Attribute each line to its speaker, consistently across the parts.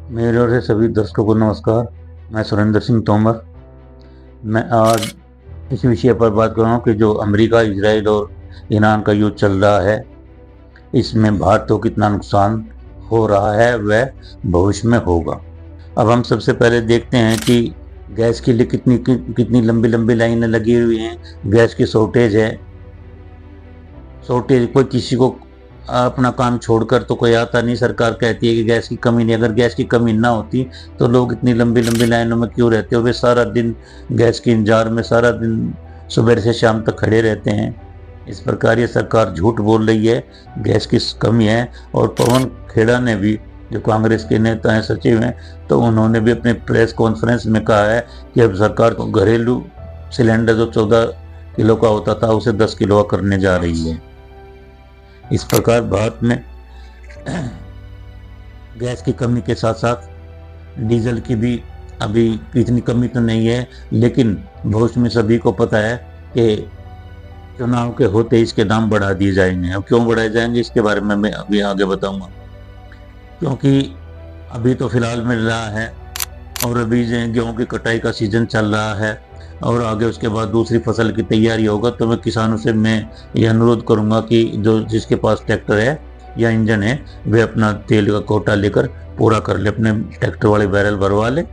Speaker 1: मेरे ओर से सभी दर्शकों को नमस्कार। मैं सुरेंद्र सिंह तोमर। मैं आज इस विषय पर बात कर रहा हूँ कि जो अमेरिका, इजराइल और ईरान का युद्ध चल रहा है, इसमें भारत को कितना नुकसान हो रहा है वह भविष्य में होगा। अब हम सबसे पहले देखते हैं कि गैस के लिए कितनी लंबी लंबी लाइनें लगी हुई हैं। गैस की शॉर्टेज है। कोई किसी को अपना काम छोड़कर तो कोई आता नहीं। सरकार कहती है कि गैस की कमी नहीं। अगर गैस की कमी ना होती तो लोग इतनी लंबी लंबी लाइनों में क्यों रहते? और वे सारा दिन गैस के इंतजार में सारा दिन सुबह से शाम तक खड़े रहते हैं। इस प्रकार ये सरकार झूठ बोल रही है, गैस की कमी है। और पवन खेड़ा ने भी, जो कांग्रेस के नेता हैं, सचिव हैं, तो उन्होंने भी अपने प्रेस कॉन्फ्रेंस में कहा है कि अब सरकार को घरेलू सिलेंडर जो 14 किलो का होता था उसे 10 किलो का करने जा रही है। इस प्रकार भारत में गैस की कमी के साथ साथ डीजल की भी अभी इतनी कमी तो नहीं है, लेकिन भविष्य में सभी को पता है कि चुनाव के होते इसके दाम बढ़ा दिए जाएंगे। अब क्यों बढ़ाए जाएंगे इसके बारे में मैं अभी आगे बताऊंगा। क्योंकि अभी तो फिलहाल मिल रहा है और अभी गेहूं की कटाई का सीजन चल रहा है और आगे उसके बाद दूसरी फसल की तैयारी होगा। तो मैं किसानों से मैं ये अनुरोध करूंगा कि जो जिसके पास ट्रैक्टर है या इंजन है वे अपना तेल का कोटा लेकर पूरा कर ले, अपने ट्रैक्टर वाले बैरल भरवा ले,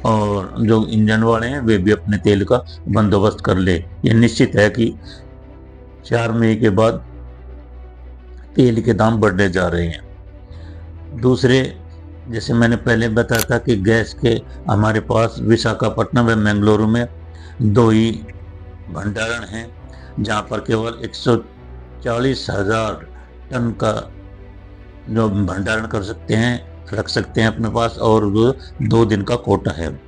Speaker 1: और जो इंजन वाले हैं वे भी अपने तेल का बंदोबस्त कर ले। ये निश्चित है कि 4 मई के बाद तेल के दाम बढ़ने जा रहे हैं। दूसरे, जैसे मैंने पहले बताया था कि गैस के हमारे पास विशाखापट्टनम व मंगलुरु में 2 ही भंडारण हैं, जहाँ पर केवल 140,000 टन का जो भंडारण कर सकते हैं, रख सकते हैं अपने पास, और वो 2 दिन का कोटा है।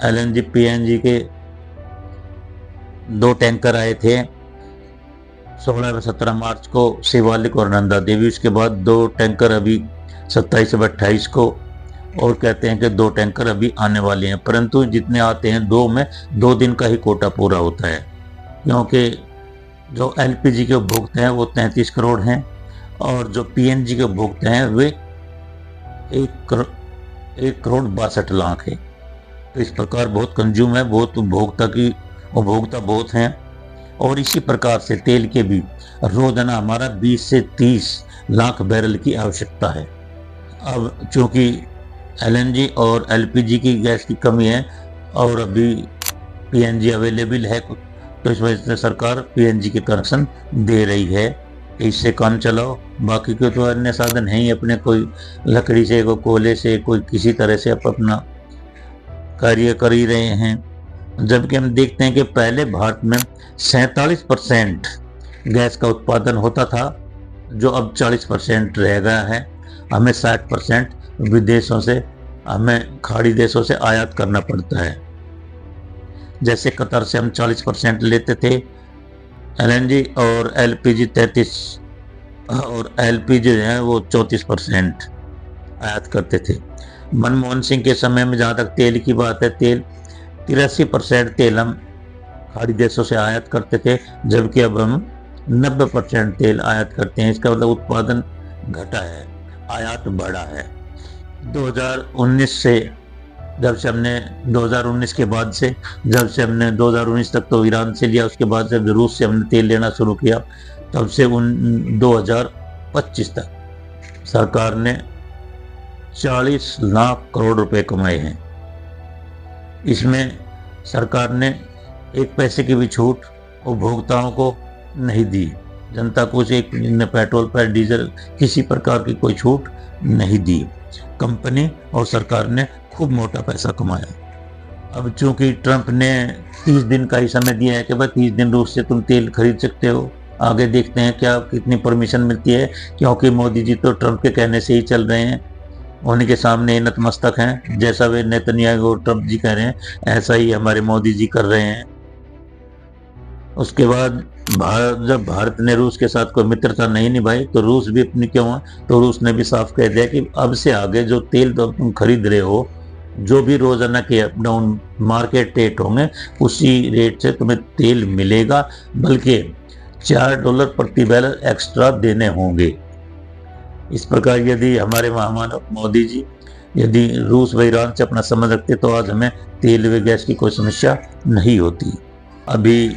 Speaker 1: LNG PNG के 2 टैंकर आए थे 16 व 17 मार्च को, शिवालिक और नंदा देवी। उसके बाद 2 टैंकर अभी 27 व 28 को, और कहते हैं कि 2 टैंकर अभी आने वाले हैं। परंतु जितने आते हैं 2 में 2 दिन का ही कोटा पूरा होता है, क्योंकि जो LPG के उपभोक्ता हैं वो 33 करोड़ हैं और जो PNG के उपभोक्ता हैं वे 1 करोड़ 62 लाख है। तो इस प्रकार बहुत कंज्यूम है, बहुत उपभोक्ता बहुत हैं। और इसी प्रकार से तेल के भी रोजाना हमारा 20 से 30 लाख बैरल की आवश्यकता है। अब चूंकि LNG और LPG की गैस की कमी है और अभी PNG अवेलेबल है, तो इस वजह से सरकार PNG के कनेक्शन दे रही है, इससे काम चलाओ। बाकी के तो अन्य साधन है ही अपने, कोई लकड़ी से, कोई कोयले से, कोई किसी तरह से अपना कार्य कर ही रहे हैं। जबकि हम देखते हैं कि पहले भारत में 47% गैस का उत्पादन होता था, जो अब 40% रह गया है। हमें 60% विदेशों से, हमें खाड़ी देशों से आयात करना पड़ता है। जैसे कतर से हम 40% लेते थे LNG, और LPG 33, और LPG जो है वो 34% आयात करते थे। मनमोहन सिंह के समय में जहाँ तक तेल की बात है, 83% तेल हम खाड़ी देशों से आयात करते थे, जबकि अब हम 90% तेल आयात करते हैं। इसका मतलब उत्पादन घटा है, आयात बढ़ा है। 2019 से, जब से हमने 2019 के बाद से, जब से हमने 2019 तक तो ईरान से लिया, उसके बाद से रूस से हमने तेल लेना शुरू किया, तब से 2025 तक सरकार ने 40 लाख करोड़ रुपए कमाए हैं। इसमें सरकार ने 1 पैसे की भी छूट उपभोक्ताओं को नहीं दी। जनता को एक पेट्रोल पर, डीजल, किसी प्रकार की कोई छूट नहीं दी। कंपनी और सरकार ने खूब मोटा पैसा कमाया। अब चूंकि ट्रंप ने 30 दिन का ही समय दिया है कि भाई 30 दिन रूस से तुम तेल खरीद सकते हो, आगे देखते हैं क्या कितनी परमिशन मिलती है, क्योंकि मोदी जी तो ट्रंप के कहने से ही चल रहे हैं, उन्हीं के सामने नतमस्तक हैं। जैसा वे नेतन्याहू और ट्रंप जी कह रहे हैं, ऐसा ही हमारे मोदी जी कर रहे हैं। उसके बाद जब भारत ने रूस के साथ कोई मित्रता नहीं निभाई, तो रूस भी अपनी क्यों है, तो रूस ने भी साफ कह दिया कि अब से आगे जो तेल तो तुम खरीद रहे हो, जो भी रोजाना के अप डाउन मार्केट रेट होंगे, उसी रेट से तुम्हें तेल मिलेगा, बल्कि $4 प्रति बैरल एक्स्ट्रा देने होंगे। इस प्रकार यदि हमारे महामानव मोदी जी यदि रूस व ईरान से अपना संबंध रखते तो आज हमें तेल व गैस की कोई समस्या नहीं होती। अभी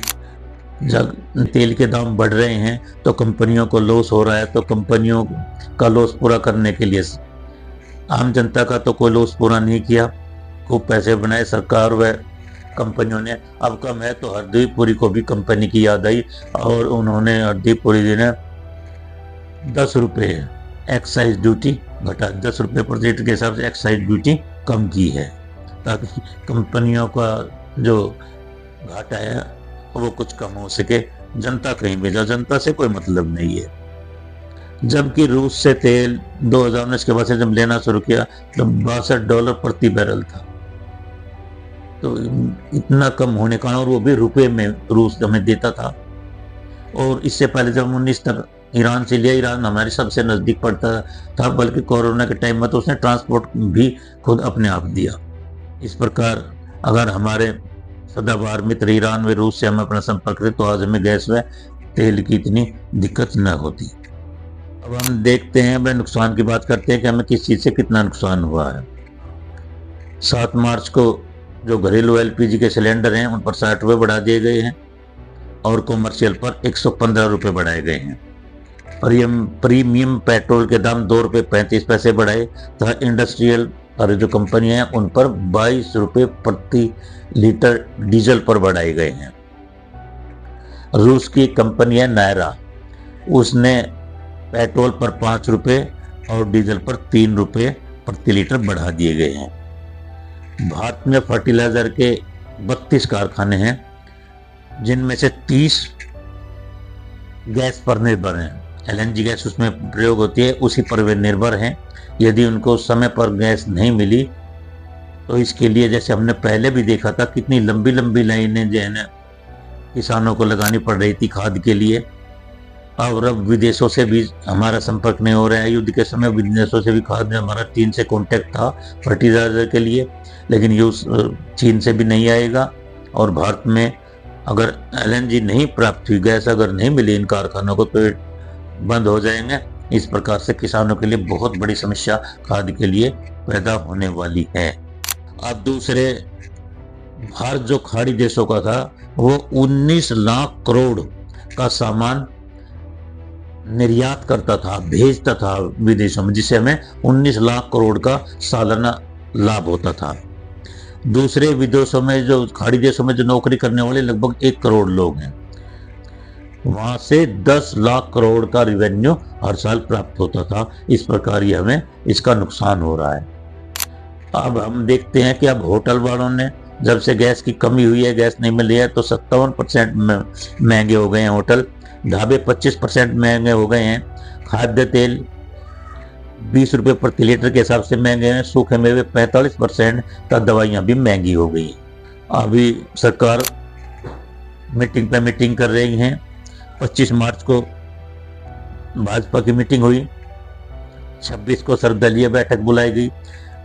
Speaker 1: जब तेल के दाम बढ़ रहे हैं तो कंपनियों को लॉस हो रहा है, तो कंपनियों का लॉस पूरा करने के लिए आम जनता का तो कोई लॉस पूरा नहीं किया, खूब पैसे बनाए सरकार व कंपनियों ने। अब कम है तो हरदीप पुरी को भी कंपनी की याद आई और उन्होंने हरदीप पुरी जी ने 10 रुपये एक्साइज ड्यूटी घटा, 10 रुपये प्रति लीटर के हिसाब से एक्साइज ड्यूटी कम की है, ताकि कंपनियों का जो घाटा है वो कुछ कम हो सके, जनता कहीं भेजा, जनता से कोई मतलब नहीं है। जबकि रूस से तेल 2019 के बाद से जब लेना शुरू किया तो $62 प्रति बैरल था, तो इतना कम होने का, और वो भी रुपए में रूस हमें देता था। और इससे पहले जब 19 तक ईरान से लिया, ईरान हमारे सबसे नज़दीक पड़ता था, बल्कि कोरोना के टाइम में तो उसने ट्रांसपोर्ट भी खुद अपने आप दिया। इस प्रकार अगर हमारे सदाबहार मित्र ईरान व रूस से हम अपना संपर्क करें तो आज हमें गैस व तेल की इतनी दिक्कत न होती। अब हम देखते हैं, अब नुकसान की बात करते हैं कि हमें किस चीज़ से कितना नुकसान हुआ है। 7 मार्च को जो घरेलू LPG के सिलेंडर हैं उन पर 60 रुपये बढ़ा दिए गए हैं और कॉमर्शियल पर 115 रुपये बढ़ाए गए हैं। प्रीमियम पेट्रोल के दाम 2 रुपये 35 पैसे बढ़ाए तथा इंडस्ट्रियल और जो कंपनियां हैं उन पर 22 रुपये प्रति लीटर डीजल पर बढ़ाए गए हैं। रूस की कंपनी है नायरा, उसने पेट्रोल पर 5 रुपये और डीजल पर 3 रुपये प्रति लीटर बढ़ा दिए गए हैं। भारत में फर्टिलाइजर के 32 कारखाने हैं, जिनमें से 30 गैस पर निर्भर हैं। LNG गैस उसमें प्रयोग होती है, उसी पर वे निर्भर हैं। यदि उनको समय पर गैस नहीं मिली तो इसके लिए, जैसे हमने पहले भी देखा था, कितनी लंबी लंबी लाइनें जो है ना किसानों को लगानी पड़ रही थी खाद के लिए। और अब विदेशों से भी हमारा संपर्क नहीं हो रहा है। युद्ध के समय विदेशों से भी खाद में हमारा चीन से कांटेक्ट था फर्टिलाइजर के लिए, लेकिन ये चीन से भी नहीं आएगा। और भारत में अगर LNG नहीं प्राप्त हुई, गैस अगर नहीं मिली इन कारखानों को, तो बंद हो जाएंगे। इस प्रकार से किसानों के लिए बहुत बड़ी समस्या खाद के लिए पैदा होने वाली है। अब दूसरे, भारत जो खाड़ी देशों का था वो 19 लाख करोड़ का सामान निर्यात करता था, भेजता था विदेशों में, जिससे हमें 19 लाख करोड़ का सालाना लाभ होता था। दूसरे विदेशों में, जो खाड़ी देशों में जो नौकरी करने वाले लगभग 1 करोड़ लोग हैं, वहां से 10 लाख करोड़ का रिवेन्यू हर साल प्राप्त होता था। इस प्रकार ये हमें इसका नुकसान हो रहा है। अब हम देखते हैं कि अब होटल वालों ने, जब से गैस की कमी हुई है, गैस नहीं मिल रही है, तो 57% महंगे हो गए हैं होटल, ढाबे 25% महंगे हो गए हैं, खाद्य तेल 20 रुपये प्रति लीटर के हिसाब से महंगे हैं, सूखे मेवे 45%, तथा दवाइयाँ भी महंगी हो गई। अभी सरकार मीटिंग पे मीटिंग कर रही हैं। 25 मार्च को भाजपा की मीटिंग हुई, 26 को सर्वदलीय बैठक बुलाई गई,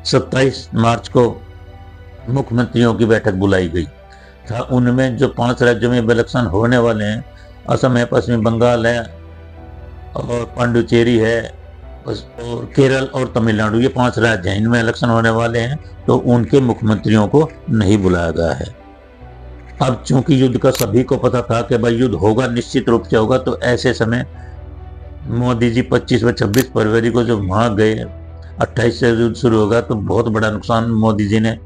Speaker 1: 27 मार्च को मुख्यमंत्रियों की बैठक बुलाई गई था। उनमें जो 5 राज्यों में इलेक्शन होने वाले हैं, असम है, पश्चिम बंगाल है और पांडुचेरी है और केरल और तमिलनाडु, ये 5 राज्य हैं, इनमें इलेक्शन होने वाले हैं, तो उनके मुख्यमंत्रियों को नहीं बुलाया गया है। अब चूंकि युद्ध का सभी को पता था कि भाई युद्ध होगा, निश्चित रूप से होगा, तो ऐसे समय मोदी जी 25 व 26 फरवरी को जब वहाँ गए, 28 से युद्ध शुरू होगा, तो बहुत बड़ा नुकसान मोदी जी ने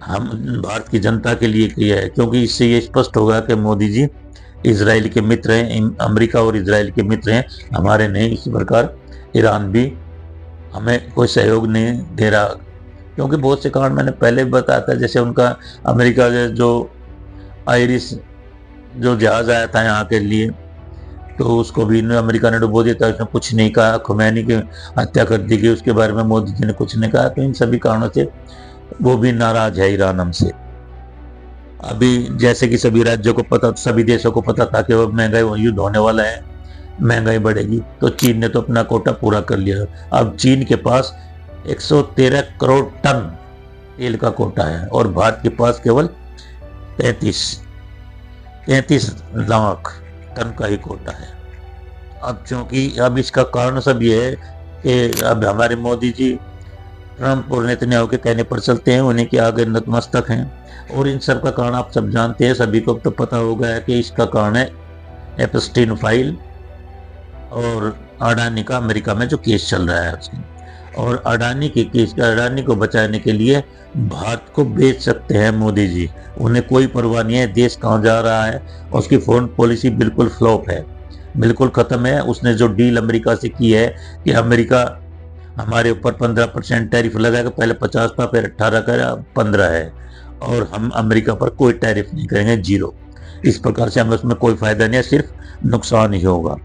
Speaker 1: हम भारत की जनता के लिए किया है। क्योंकि इससे ये स्पष्ट होगा कि मोदी जी इजराइल के मित्र हैं, अमेरिका और इजराइल के मित्र हैं, हमारे नहीं। इसी प्रकार ईरान भी हमें कोई सहयोग नहीं दे रहा, क्योंकि बहुत से कारण मैंने पहले भी बताया था। जैसे उनका अमेरिका जो आयरिस जो जहाज़ आया था यहाँ के लिए, तो उसको भी अमेरिका ने डुबो दिया था, उसने कुछ नहीं कहा। खुमैनी की हत्या कर दी गई, उसके बारे में मोदी जी ने कुछ नहीं कहा। तो इन सभी कारणों से वो भी नाराज है ईरान हमसे। अभी जैसे कि सभी राज्यों को पता, सभी देशों को पता था कि वो महंगाई युद्ध होने वाला है, महंगाई बढ़ेगी, तो चीन ने तो अपना कोटा पूरा कर लिया। अब चीन के पास 113 करोड़ टन तेल का कोटा है और भारत के पास केवल 33 लाख टन का ही कोटा है। अब चूंकि अब इसका कारण सब ये है कि अब हमारे मोदी जी ट्रंप और नेतन्याहू के कहने पर चलते हैं, उन्हीं के आगे नतमस्तक हैं। और इन सब का कारण आप सब जानते हैं, सभी को तो पता होगा है कि इसका कारण है एप्स्टीन फाइल और अडानी का अमेरिका में जो केस चल रहा है उसकी। और अडानी के केस का, अडानी को बचाने के लिए भारत को बेच सकते हैं मोदी जी, उन्हें कोई परवाह नहीं है देश कहाँ जा रहा है। उसकी फॉरेन पॉलिसी बिल्कुल फ्लॉप है, बिल्कुल खत्म है। उसने जो डील अमेरिका से की है कि अमेरिका हमारे ऊपर 15% टैरिफ लगाएगा, पहले 50 था, फिर 18 का 15 है, और हम अमेरिका पर कोई टैरिफ नहीं करेंगे, जीरो। इस प्रकार से हमें उसमें कोई फायदा नहीं है, सिर्फ नुकसान ही होगा।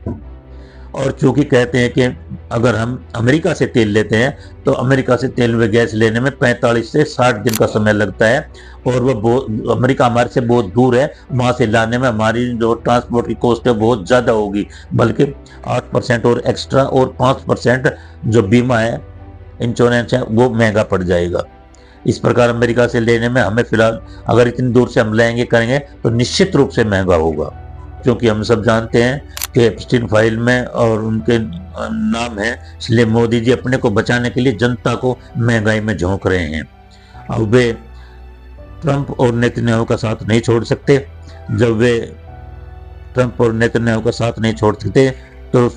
Speaker 1: और चूंकि कहते हैं कि अगर हम अमेरिका से तेल लेते हैं तो अमेरिका से तेल व गैस लेने में 45 से 60 दिन का समय लगता है, और वो अमेरिका हमारे से बहुत दूर है, वहाँ से लाने में हमारी जो ट्रांसपोर्ट की कॉस्ट है बहुत ज़्यादा होगी, बल्कि 8% और एक्स्ट्रा और 5% जो बीमा है, इंश्योरेंस है, वो महंगा पड़ जाएगा। इस प्रकार अमेरिका से लेने में हमें फिलहाल, अगर इतनी दूर से हम लेंगे करेंगे तो निश्चित रूप से महंगा होगा, क्योंकि हम सब जानते हैं कि एप्स्टीन फाइल में और उनके नाम है, इसलिए मोदी जी अपने को बचाने के लिए जनता को महंगाई में झोंक रहे हैं। अब वे ट्रंप और नेतन्याहू का साथ नहीं छोड़ सकते। जब वे ट्रंप और नेतन्याहू का साथ नहीं छोड़ सकते तो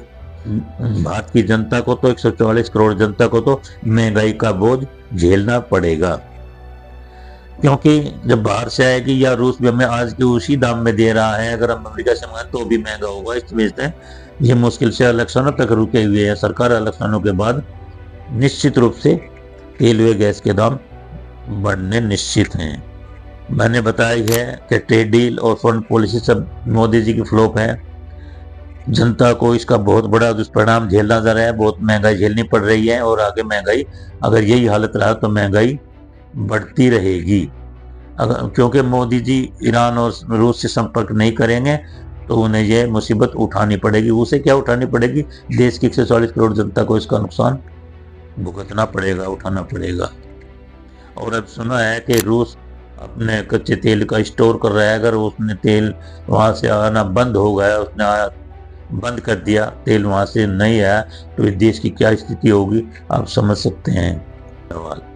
Speaker 1: भारत की जनता को तो 144 करोड़ जनता को तो महंगाई का बोझ झेलना पड़ेगा, क्योंकि जब बाहर से आएगी या रूस भी हमें आज के उसी दाम में दे रहा है, अगर हम अमेरिका से मंगाए तो भी महंगा होगा। इस वजह से ये मुश्किल से इलेक्शनों तक रुके हुए हैं। सरकार इलेक्शनों के बाद निश्चित रूप से तेल व गैस के दाम बढ़ने निश्चित हैं। मैंने बताया है कि ट्रेड डील और फॉरेन पॉलिसी सब मोदी जी की फ्लॉप है। जनता को इसका बहुत बड़ा दुष्परिणाम झेलना जा रहा है, बहुत महंगाई झेलनी पड़ रही है, और आगे महंगाई, अगर यही हालत रहा तो महंगाई बढ़ती रहेगी। अगर क्योंकि मोदी जी ईरान और रूस से संपर्क नहीं करेंगे तो उन्हें यह मुसीबत उठानी पड़ेगी। उसे क्या उठानी पड़ेगी? देश की 140 करोड़ जनता को इसका नुकसान भुगतना पड़ेगा, उठाना पड़ेगा। और अब सुना है कि रूस अपने कच्चे तेल का स्टोर कर रहा है, अगर उसने तेल वहाँ से आना बंद हो गया, उसने आया बंद कर दिया, तेल वहाँ से नहीं आया, तो इस देश की क्या स्थिति होगी आप समझ सकते हैं। धन्यवाद।